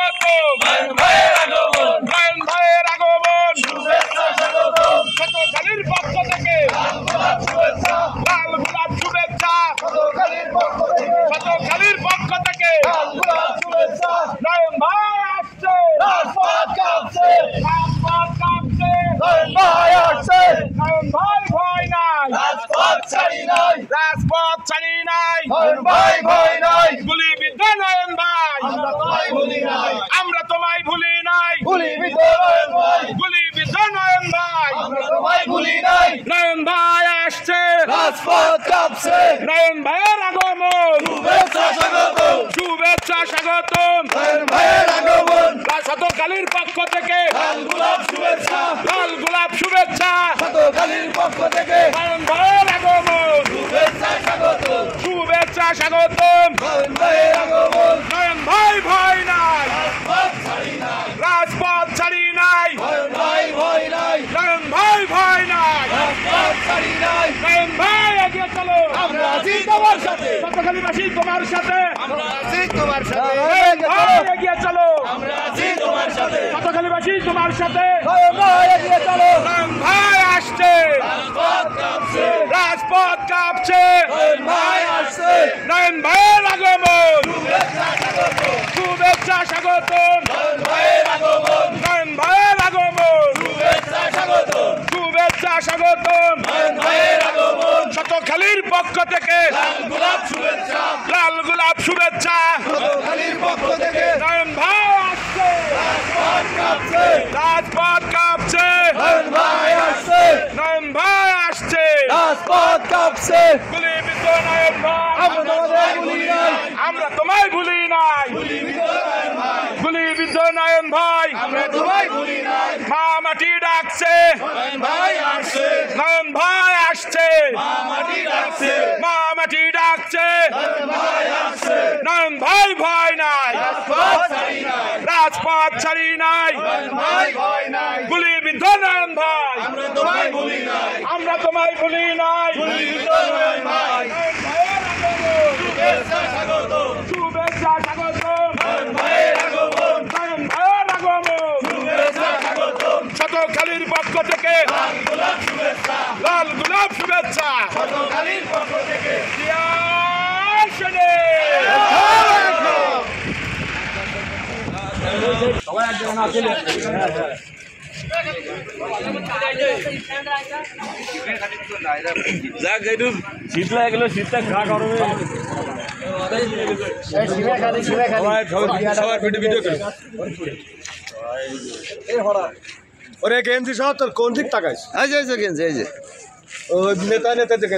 স্বাগতম নয়ন ভাইয়ের আগমন সতকালীর পক্ষ থেকে লাল গোলাপ শুভেচ্ছা সতকালীর পক্ষ থেকে নয়ন ভাই আসছে রাজপথ কাঁপছে নয়ন ভাই ভয় নাই রাজপথ ছাড়ি নাই ভয় নাই গুলিবিদ্ধ নয়ন ভাই আমরা তোমায় ভুলি নাই গুলিবিদ্ধ নয়ন ভাই নয়ন ভাই আসছে রাজপথ কাঁপছে নয়ন ভাইয়ের আগমন শুভেচ্ছা স্বাগতম শুভেচ্ছা স্বাগতম নয়ন ভাইয়ের আগমন সতকালীর পক্ষ থেকে লাল গোলাপ শুভেচ্ছা লাল গোলাপ শুভেচ্ছা সতকালীর পক্ষ থেকে নয়ন ভাইয়ের আগমন শুভেচ্ছা স্বাগতম শুভেচ্ছা স্বাগতম নয়ন ভাইয়ের আগমন নয়ন ভাই ভয় নাই রাজপথ ছাড়ি নাই রাজপথ ছাড়ি নাই নয়ন ভাই ভয় নাই নয়ন ভাই ভয় নাই রাজপথ ছাড়ি নাই নয়ন ভাই এগিয়ে চলো আমরা আছি তোমার সাথে সতকালীবাসী তোমার সাথে আমরা আছি তোমার সাথে নয়ন ভাই এগিয়ে চলো আমরা আছি তোমার সাথে সতকালীবাসী তোমার সাথে নয়ন ভাই এগিয়ে চলো নয়ন ভাই আসছে রাজপথ কাঁপছে রাজপথ কাঁপছে নয়ন ভাই আসছে নয়ন ভাইয়ের আগমন শুভেচ্ছা স্বাগতম শুভেচ্ছা স্বাগতম নয়ন ভাইয়ের আগমন নয়ন ভাইয়ের আগমন শুভেচ্ছা স্বাগতম শুভেচ্ছা স্বাগতম নয়ন ভাইয়ের আগমন সতকালীর পক্ষ থেকে লাল গোলাপ শুভেচ্ছা লাল গোলাপ শুভেচ্ছা সতকালীর পক্ষ থেকে নয়ন ভাই আসছে রাজপথ কাঁপছে রাজপথ কাঁপছে নয়ন ভাই আসছে নয়ন ভাই আসছে রাজপথ কাঁপছে গুলিবিদ্ধ নয়ন ভাই আমরা তোমাদের ভুলি নাই আমরা তোমায় ভুলি নাই গুলিবিদ্ধ নয়ন ভাই আমরা তোমায় ভুলি নাই মা মাটি ডাকছে নয়ন ভাই আসছে নয়ন ভাই আসছে মাটি ডাকছে মা মাটি ডাকছে নয়ন ভাই আসছে নয়ন ভাই ভয় নাই রাজপথ ছাড়ি নাই রাজপথ ছাড়ি নাই নয়ন ভাই ভয় নাই গুলিবিদ্ধ নয়ন ভাই আমরা তোমায় ভুলি নাই আমরা তোমায় ভুলি নাই গুলিবিদ্ধ নয়ন ভাই নয়ন ভাইয়ের আগমন শুভেচ্ছা স্বাগতম শুভেচ্ছা স্বাগতম নয়ন ভাইয়ের আগমন নয়ন ভাইয়ের আগমন শুভেচ্ছা স্বাগতম সতকালীর পক্ষ থেকে লাল গোলাপ শুভেচ্ছা লাল গোলাপ শুভেচ্ছা সতকালীর পক্ষ থেকে জিয়াশনে। যাক একটু শীত লাগে গেল শীতটা খা গরমে সবার ভিডিও করে ওরে গেঞ্জি সহ তোর কোন দিক তাকাইস এই যে গেঞ্জি এই যে ও নেতা নেতা দেখে